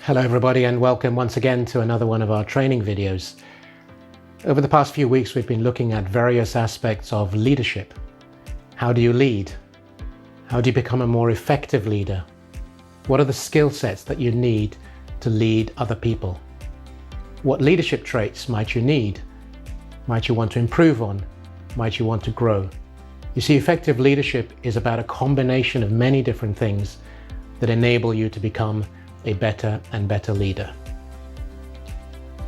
Hello everybody, and welcome once again to another one of our training videos. Over the past few weeks we've been looking at various aspects of leadership. How do you lead? How do you become a more effective leader? What are the skill sets that you need to lead other people? What leadership traits might you need? Might you want to improve on? Might you want to grow? You see, effective leadership is about a combination of many different things that enable you to become a better and better leader.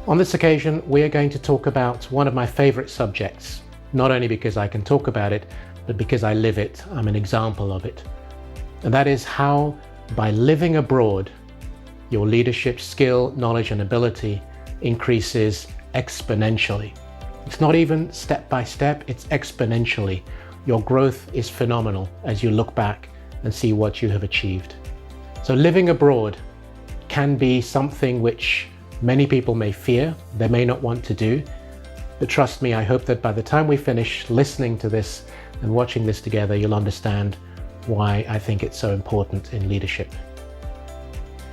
On this occasion, we are going to talk about one of my favorite subjects, not only because I can talk about it, but because I live it. I'm an example of it. And that is how, by living abroad, your leadership skill, knowledge, and ability increases exponentially. It's not even step by step, it's exponentially. Your growth is phenomenal as you look back and see what you have achieved. So living abroad can be something which many people may fear, they may not want to do, but trust me, I hope that by the time we finish listening to this and watching this together, you'll understand why I think it's so important in leadership.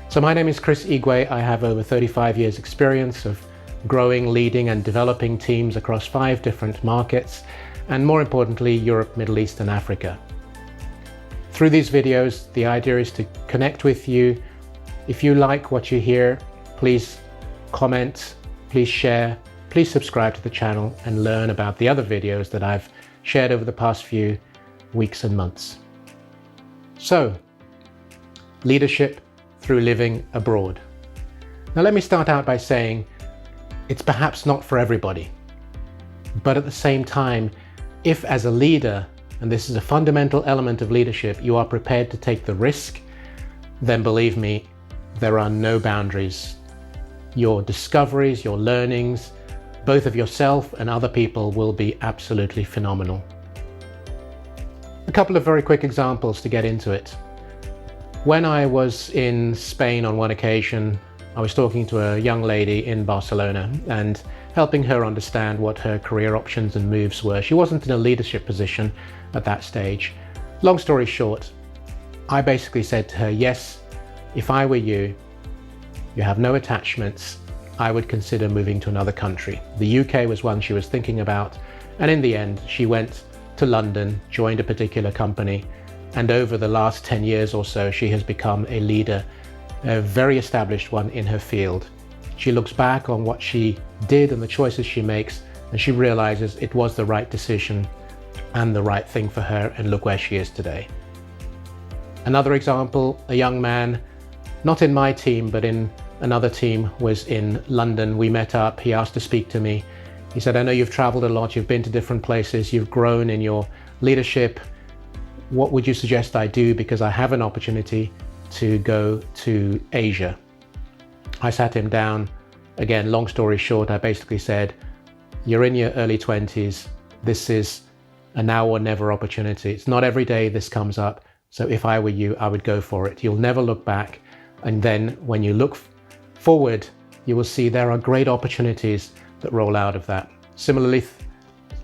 So my name is Chris Igwe. I have over 35 years experience of growing, leading and developing teams across 5 different markets, and more importantly, Europe, Middle East and Africa. Through these videos, the idea is to connect with you. If you like what you hear, please comment, please share, please subscribe to the channel and learn about the other videos that I've shared over the past few weeks and months. So, leadership through living abroad. Now let me start out by saying it's perhaps not for everybody, but at the same time, if as a leader, and this is a fundamental element of leadership, you are prepared to take the risk, then believe me, there are no boundaries. Your discoveries, your learnings, both of yourself and other people, will be absolutely phenomenal. A couple of very quick examples to get into it. When I was in Spain on one occasion, I was talking to a young lady in Barcelona and helping her understand what her career options and moves were. She wasn't in a leadership position at that stage. Long story short, I basically said to her, yes, if I were you, you have no attachments, I would consider moving to another country. The UK was one she was thinking about, and in the end, she went to London, joined a particular company, and over the last 10 years or so, she has become a leader, a very established one in her field. She looks back on what she did and the choices she makes, and she realizes it was the right decision and the right thing for her, and look where she is today. Another example, a young man, not in my team, but in another team, was in London. We met up, he asked to speak to me. He said, I know you've traveled a lot, you've been to different places, you've grown in your leadership. What would you suggest I do? Because I have an opportunity to go to Asia. I sat him down. Again, long story short, I basically said, you're in your early 20s. This is a now or never opportunity. It's not every day this comes up. So if I were you, I would go for it. You'll never look back. And then when you look forward, you will see there are great opportunities that roll out of that. Similarly,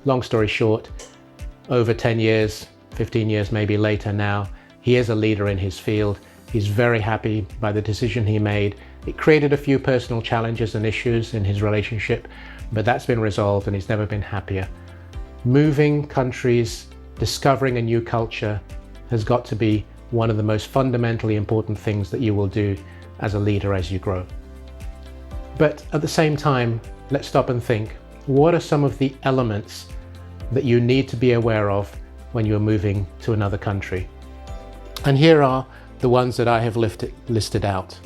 long story short, over 10 years, 15 years maybe later now, he is a leader in his field. He's very happy by the decision he made. It created a few personal challenges and issues in his relationship, but that's been resolved and he's never been happier. Moving countries, discovering a new culture has got to be one of the most fundamentally important things that you will do as a leader as you grow. But at the same time, let's stop and think, what are some of the elements that you need to be aware of when you're moving to another country? And here are the ones that I have listed out.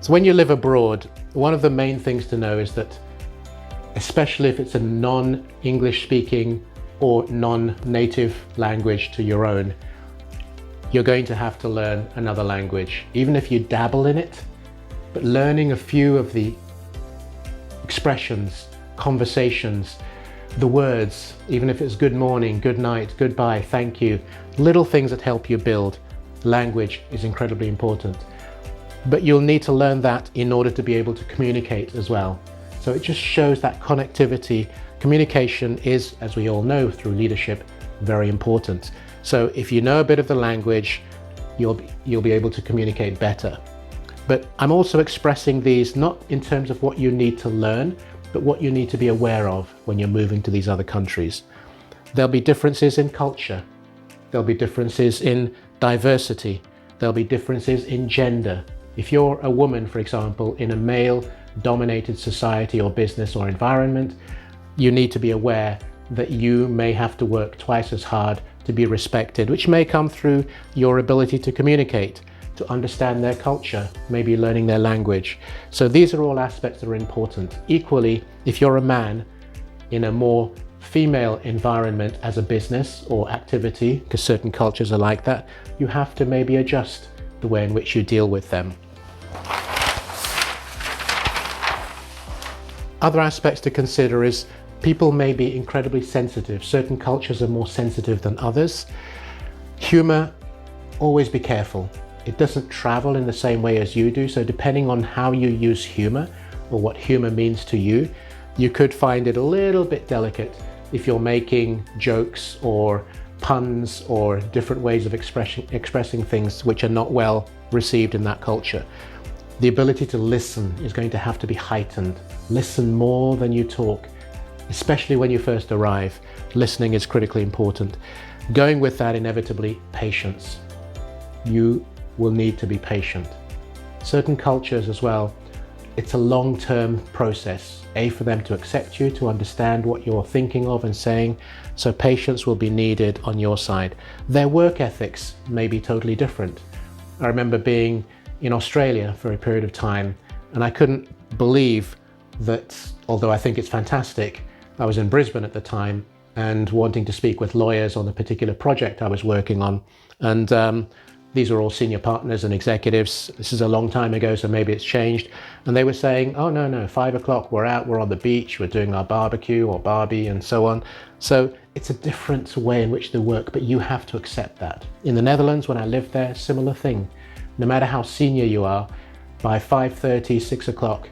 So when you live abroad, one of the main things to know is that, especially if it's a non-English speaking or non-native language to your own, you're going to have to learn another language, even if you dabble in it. But learning a few of the expressions, conversations, the words, even if it's good morning, good night, goodbye, thank you, little things that help you build language is incredibly important. But you'll need to learn that in order to be able to communicate as well. So it just shows that connectivity. Communication is, as we all know through leadership, very important. So if you know a bit of the language, you'll be able to communicate better. But I'm also expressing these not in terms of what you need to learn, but what you need to be aware of when you're moving to these other countries. There'll be differences in culture. There'll be differences in diversity. There'll be differences in gender. If you're a woman, for example, in a male-dominated society or business or environment, you need to be aware that you may have to work twice as hard to be respected, which may come through your ability to communicate, to understand their culture, maybe learning their language. So these are all aspects that are important. Equally, if you're a man in a more female environment as a business or activity, because certain cultures are like that, you have to maybe adjust the way in which you deal with them. Other aspects to consider is people may be incredibly sensitive. Certain cultures are more sensitive than others. Humor, always be careful. It doesn't travel in the same way as you do, so depending on how you use humor or what humor means to you, you could find it a little bit delicate if you're making jokes or puns or different ways of expressing things which are not well received in that culture. The ability to listen is going to have to be heightened. Listen more than you talk, especially when you first arrive. Listening is critically important. Going with that, inevitably, patience. You will need to be patient. Certain cultures as well, it's a long-term process, for them to accept you, to understand what you're thinking of and saying, so patience will be needed on your side. Their work ethics may be totally different. I remember being in Australia for a period of time, and I couldn't believe that, although I think it's fantastic, I was in Brisbane at the time and wanting to speak with lawyers on a particular project I was working on, and these are all senior partners and executives. This is a long time ago, so maybe it's changed. And they were saying, oh, no, 5 o'clock, we're out, we're on the beach, we're doing our barbecue or Barbie and so on. So it's a different way in which they work, but you have to accept that. In the Netherlands, when I lived there, similar thing. No matter how senior you are, by 5:30, 6 o'clock,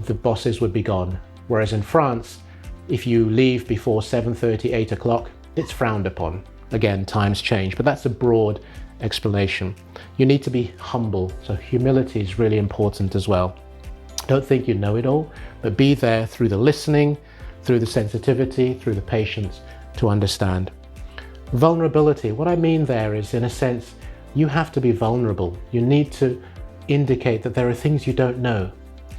the bosses would be gone. Whereas in France, if you leave before 7:30, 8 o'clock, it's frowned upon. Again, times change, but that's a broad explanation. You need to be humble, so humility is really important as well. Don't think you know it all, but be there through the listening, through the sensitivity, through the patience to understand. Vulnerability, what I mean there is, in a sense, you have to be vulnerable. You need to indicate that there are things you don't know.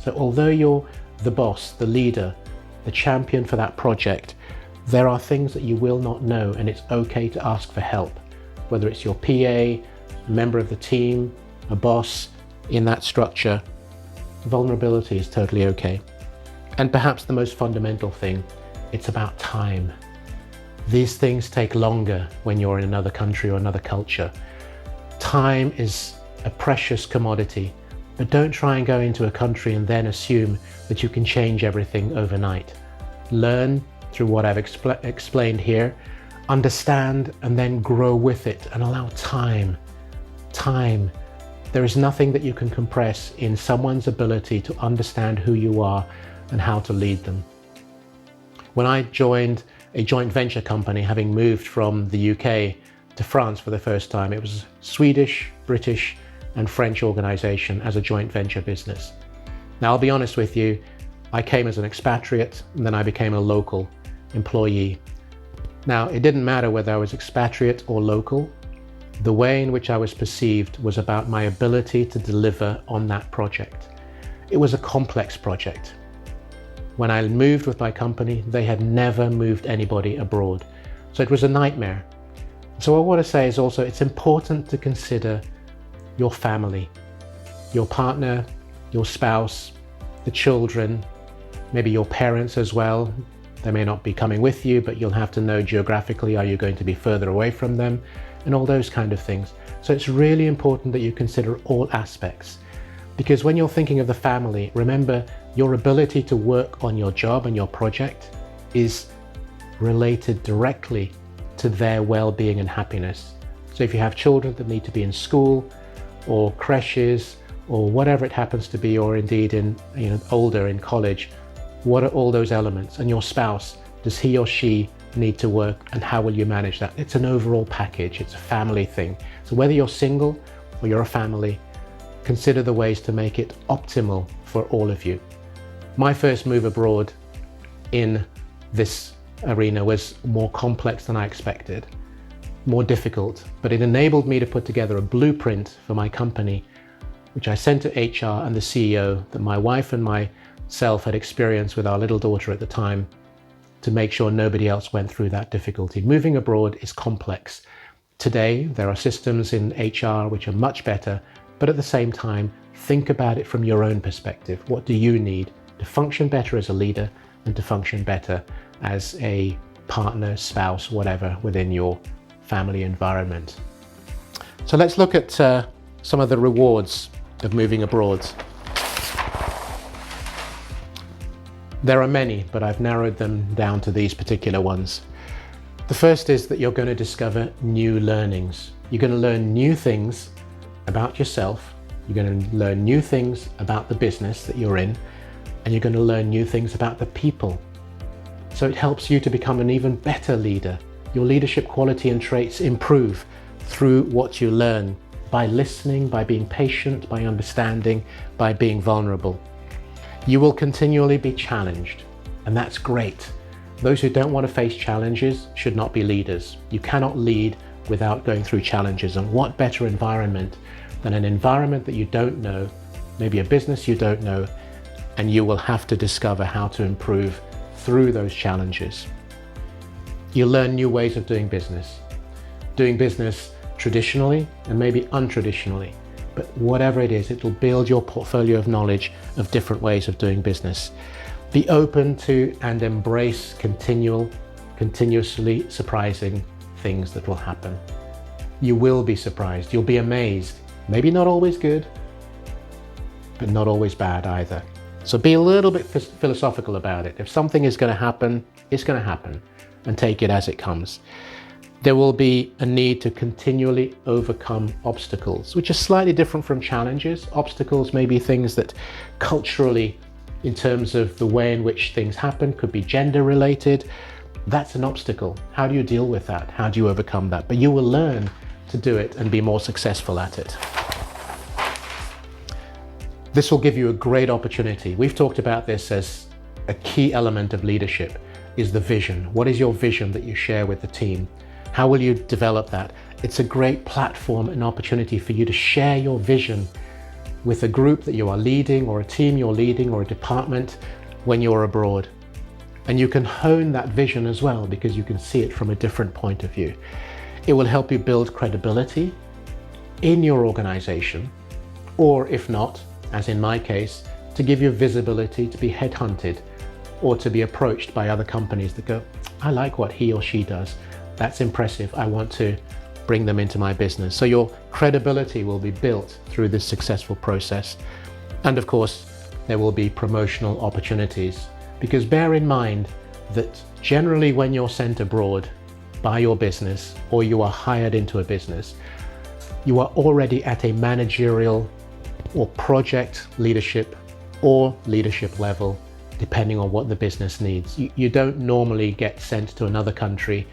So although you're the boss, the leader, the champion for that project, there are things that you will not know, and it's okay to ask for help. Whether it's your PA, a member of the team, a boss in that structure, vulnerability is totally okay. And perhaps the most fundamental thing, it's about time. These things take longer when you're in another country or another culture. Time is a precious commodity, but don't try and go into a country and then assume that you can change everything overnight. Learn through what I've explained here, understand, and then grow with it and allow time. Time. There is nothing that you can compress in someone's ability to understand who you are and how to lead them. When I joined a joint venture company, having moved from the UK to France for the first time, it was a Swedish, British, and French organization as a joint venture business. Now, I'll be honest with you, I came as an expatriate and then I became a local employee. Now, it didn't matter whether I was expatriate or local. The way in which I was perceived was about my ability to deliver on that project. It was a complex project. When I moved with my company, they had never moved anybody abroad. So it was a nightmare. So what I want to say is also, it's important to consider your family, your partner, your spouse, the children, maybe your parents as well. They may not be coming with you, but you'll have to know geographically, are you going to be further away from them, and all those kind of things. So it's really important that you consider all aspects, because when you're thinking of the family, remember your ability to work on your job and your project is related directly to their well-being and happiness. So if you have children that need to be in school or creches or whatever it happens to be, or indeed in older in college, what are all those elements? And your spouse, does he or she need to work, and how will you manage that? It's an overall package, it's a family thing. So whether you're single or you're a family, consider the ways to make it optimal for all of you. My first move abroad in this arena was more complex than I expected, more difficult, but it enabled me to put together a blueprint for my company, which I sent to HR and the CEO that my wife and myself had experienced with our little daughter at the time, to make sure nobody else went through that difficulty. Moving abroad is complex. Today, there are systems in HR which are much better, but at the same time, think about it from your own perspective. What do you need to function better as a leader and to function better as a partner, spouse, whatever, within your family environment? So let's look at some of the rewards of moving abroad. There are many, but I've narrowed them down to these particular ones. The first is that you're going to discover new learnings. You're going to learn new things about yourself. You're going to learn new things about the business that you're in, and you're going to learn new things about the people. So it helps you to become an even better leader. Your leadership quality and traits improve through what you learn, by listening, by being patient, by understanding, by being vulnerable. You will continually be challenged, and that's great. Those who don't want to face challenges should not be leaders. You cannot lead without going through challenges, and what better environment than an environment that you don't know, maybe a business you don't know, and you will have to discover how to improve through those challenges. You'll learn new ways of doing business traditionally and maybe untraditionally, but whatever it is, it will build your portfolio of knowledge of different ways of doing business. Be open to and embrace continuously surprising things that will happen. You will be surprised, you'll be amazed, maybe not always good, but not always bad either. So be a little bit philosophical about it. If something is going to happen, it's going to happen, and take it as it comes. There will be a need to continually overcome obstacles, which are slightly different from challenges. Obstacles may be things that culturally, in terms of the way in which things happen, could be gender related. That's an obstacle. How do you deal with that? How do you overcome that? But you will learn to do it and be more successful at it. This will give you a great opportunity. We've talked about this as a key element of leadership, is the vision. What is your vision that you share with the team? How will you develop that? It's a great platform and opportunity for you to share your vision with a group that you are leading, or a team you're leading, or a department when you're abroad. And you can hone that vision as well, because you can see it from a different point of view. It will help you build credibility in your organization, or if not, as in my case, to give you visibility, to be headhunted, or to be approached by other companies that go, I like what he or she does. That's impressive. I want to bring them into my business. So your credibility will be built through this successful process. And of course, there will be promotional opportunities, because bear in mind that generally when you're sent abroad by your business, or you are hired into a business, you are already at a managerial or project leadership or leadership level, depending on what the business needs. You don't normally get sent to another country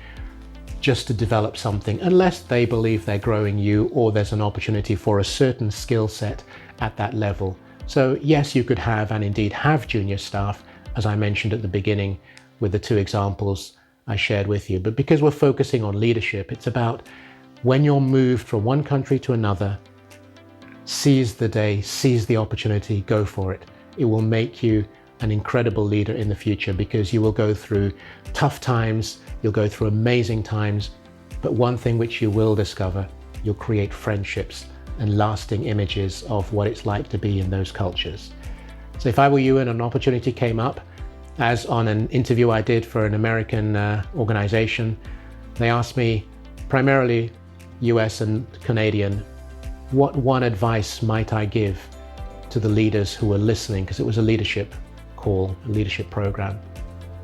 just to develop something unless they believe they're growing you, or there's an opportunity for a certain skill set at that level. So yes, you could have, and indeed have, junior staff, as I mentioned at the beginning with the two examples I shared with you. But because we're focusing on leadership, it's about when you're moved from one country to another, seize the day, seize the opportunity, go for it. It will make you an incredible leader in the future, because you will go through tough times, you'll go through amazing times, but one thing which you will discover, you'll create friendships and lasting images of what it's like to be in those cultures. So if I were you and an opportunity came up, as on an interview I did for an American organization, they asked me, primarily US and Canadian, what one advice might I give to the leaders who were listening, because it was a leadership call, a leadership program.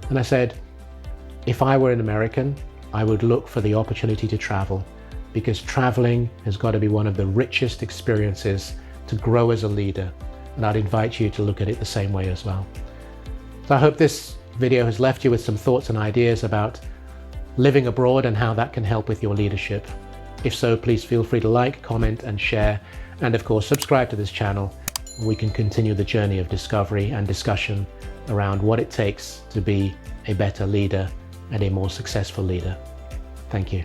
And I said, if I were an American, I would look for the opportunity to travel, because traveling has got to be one of the richest experiences to grow as a leader. And I'd invite you to look at it the same way as well. So I hope this video has left you with some thoughts and ideas about living abroad and how that can help with your leadership. If so, please feel free to like, comment, and share. And of course, subscribe to this channel. We can continue the journey of discovery and discussion around what it takes to be a better leader and a more successful leader. Thank you.